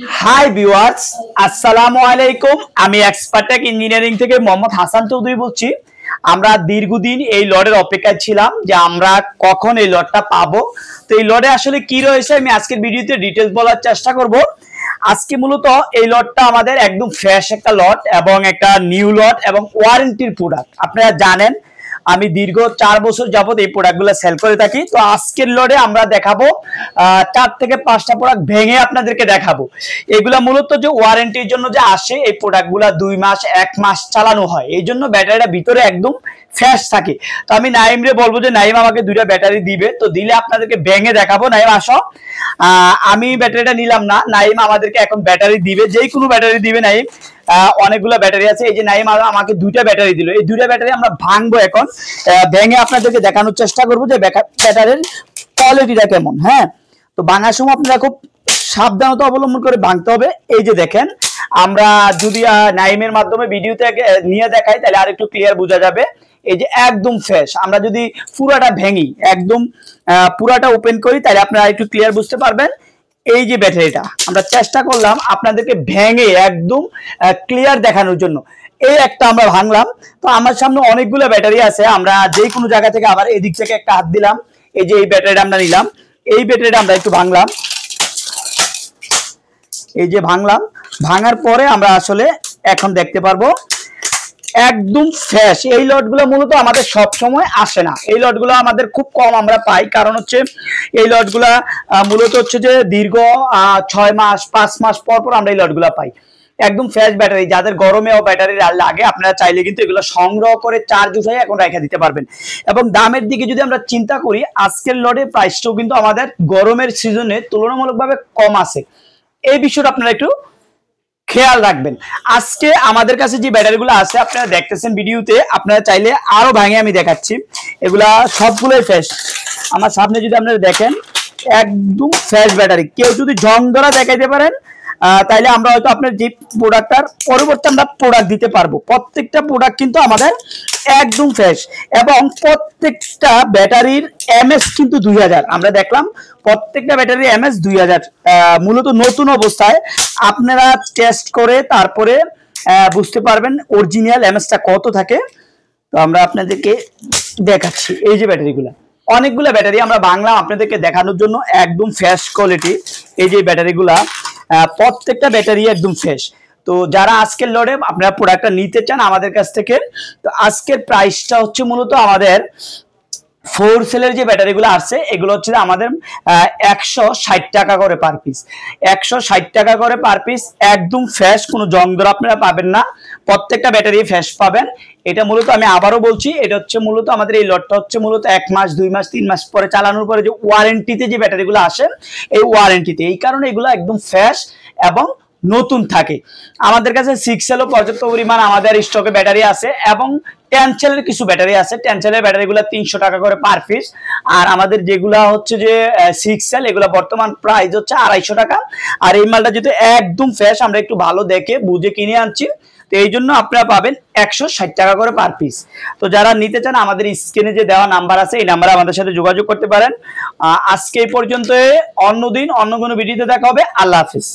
Hi viewers, আসসালামু আলাইকুম। আমি এক্সপার্টেক ইঞ্জিনিয়ারিং থেকে মোহাম্মদ হাসান চৌধুরী বলছি। আমরা দীর্ঘদিন এই লটের অপেক্ষায় ছিলাম যে আমরা কখন এই লটটা পাবো। তো এই লটে আসলে কি রয়েছে আমি আজকের ভিডিওতে ডিটেলস বলার চেষ্টা করব। আজকে মূলত এই লটটা আমাদের একদম ফ্রেশ একটা লট এবং একটা নিউ লট এবং ওয়ারেন্টির প্রোডাক্ট। আপনারা জানেন আমি দীর্ঘ 4 বছর যাবত এই প্রোডাক্টগুলো সেল করে থাকি। তো আজকের লটে আমরা দেখাবো 4 থেকে 5টা প্রোডাক্ট ভেঙে আপনাদেরকে দেখাবো। এগুলা মূলত যে ওয়ারেন্টির জন্য যে আসে, এই প্রোডাক্টগুলা 2 মাস 1 মাস চালানো হয়, এই জন্য ব্যাটারিটা ভিতরে একদম ফ্রেশ থাকে। তো আমি নাইমরে বলবো যে নাইম আমাকে 2টা ব্যাটারি দিবে, তো দিলে আপনাদেরকে ভেঙে দেখাবো। নাইম আসো। আমি ব্যাটারিটা নিলাম না, নাইম আমাদেরকে এখন ব্যাটারি দিবে, যেই কোনো ব্যাটারি দিবে নাইম। অনেকগুলো ব্যাটারি আছে, এই যে নাইম আমাকে 2টা ব্যাটারি দিল। এই 2টা ব্যাটারি আমরা ভাঙবো এখন, ভেঙে আপনাদেরকে দেখানোর চেষ্টা করবো যে ব্যাটারির কোয়ালিটিটা কেমন। হ্যাঁ, তো ভাঙার সময় আপনারা খুব সাবধানতা অবলম্বন করে ভাঙতে হবে। এই যে দেখেন, আমরা যদি নাইমের মাধ্যমে ভিডিওতে নিয়ে দেখাই তাহলে আর একটু ক্লিয়ার বোঝা যাবে। এই যে একদম ফ্রেশ। আমরা যদি পুরাটা ভেঙি, একদম পুরাটা ওপেন করি, তাহলে আপনারা একটু ক্লিয়ার বুঝতে পারবেন। এই যে ব্যাটারিটা আমরা চেষ্টা করলাম আপনাদেরকে ভেঙে একদম ক্লিয়ার দেখানোর জন্য। এই একটা আমরা ভাঙলাম। তো আমার সামনে অনেকগুলো ব্যাটারি আছে, আমরা যে কোনো জায়গা থেকে আবার এদিক থেকে একটা হাত দিলাম। এই যে এই ব্যাটারিটা আমরা নিলাম, এই ব্যাটারিটা আমরা একটু ভাঙলাম। এই যে ভাঙলাম, ভাঙার পরে আমরা আসলে এখন দেখতে পারবো একদম ফ্রেশ। এই লটগুলো মূলত আমাদের সব সময় আসে না, এই লটগুলো আমাদের খুব কম আমরা পাই। কারণ হচ্ছে এই লটগুলা মূলত হচ্ছে যে দীর্ঘ 6 মাস 5 মাস পর পর আমরা এই লটগুলা পাই। একদম ফ্রেশ ব্যাটারি, যাদের গরমেও ব্যাটারি লাগে আপনারা চাইলে কিন্তু এগুলো সংগ্রহ করে চার্জ উঠাই এখন রেখে দিতে পারবেন। এবং দামের দিকে যদি আমরা চিন্তা করি, আজকের লটের প্রাইসটাও কিন্তু আমাদের গরমের সিজনে তুলনামূলকভাবে কম আছে। এই বিষয়টা আপনারা একটু খেয়াল রাখবেন। আজকে আমাদের কাছে যে ব্যাটারিগুলো আছে আপনারা দেখতেছেন ভিডিওতে, আপনারা চাইলে আরো ভাঙে আমি দেখাচ্ছি। এগুলা সবগুলোই ফ্রেশ। আমার সামনে যদি আপনারা দেখেন একদম ফ্রেশ ব্যাটারি। কেউ যদি জং ধরা দেখাইতে পারেন তাইলে আমরা হয়তো আপনার যে প্রোডাক্টটার পরবর্তী আমরা প্রোডাক্ট দিতে পারবো। প্রত্যেকটা প্রোডাক্ট কিন্তু আমাদের একদম ফ্রেশ এবং প্রত্যেকটা ব্যাটারির এমএস কিন্তু 2000। আমরা দেখলাম প্রত্যেকটা ব্যাটারির এমএস 2000, মূলত নতুন অবস্থায়। আপনারা টেস্ট করে তারপরে বুঝতে পারবেন অরিজিনাল এমএসটা কত থাকে। তো আমরা আপনাদেরকে দেখাচ্ছি এই যে ব্যাটারিগুলো, অনেকগুলো ব্যাটারি আমরা বাংলা আপনাদেরকে দেখানোর জন্য একদম ফ্রেশ কোয়ালিটি। এই যে ব্যাটারিগুলা প্রত্যেকটা ব্যাটারি একদম ফ্রেশ। তো যারা আজকের লটে আপনারা প্রোডাক্টটা নিতে চান আমাদের কাছ থেকে, তো আজকের প্রাইসটা হচ্ছে মূলত আমাদের 4 সেলের যে ব্যাটারিগুলো আসছে এগুলো হচ্ছে আমাদের 160 টাকা করে পার পিস। 160 টাকা করে পার পিস, একদম ফ্রেশ, কোনো জং ধরা আপনারা পাবেন না। প্রত্যেকটা ব্যাটারি ফ্রেশ পাবেন। এটা মূলত আমি আবারও বলছি, এটা হচ্ছে মূলত আমাদের এই লটটা হচ্ছে মূলত 1 মাস 2 মাস 3 মাস পরে চালানোর পরে যে ওয়ারেন্টিতে যে ব্যাটারিগুলো আসে, এই ওয়ারেন্টিতে, এই কারণে এগুলো একদম ফ্রেশ এবং নতুন থাকে। আমাদের কাছে 6 সেলও পর্যাপ্ত পরিমাণ আমাদের স্টকে ব্যাটারি আছে এবং 10 সেলের কিছু ব্যাটারি আছে। 10 সেলের ব্যাটারিগুলো 300 টাকা করে পার পিস। আর আমাদের যেগুলা হচ্ছে যে 6 সেল, এগুলো বর্তমান প্রাইস হচ্ছে 250 টাকা। আর এই মালটা যেহেতু একদম ফ্রেশ, আমরা একটু ভালো দেখে বুঝে কিনে আনছি, তো এই জন্য আপনারা পাবেন 160 টাকা করে পার পিস। তো যারা নিতে চান আমাদের স্ক্রিনে যে দেওয়া নাম্বার আছে এই নাম্বারে আমাদের সাথে যোগাযোগ করতে পারেন। আজকে এই পর্যন্ত, অন্যদিন অন্য কোনো ভিডিওতে দেখা হবে। আল্লাহ হাফিজ।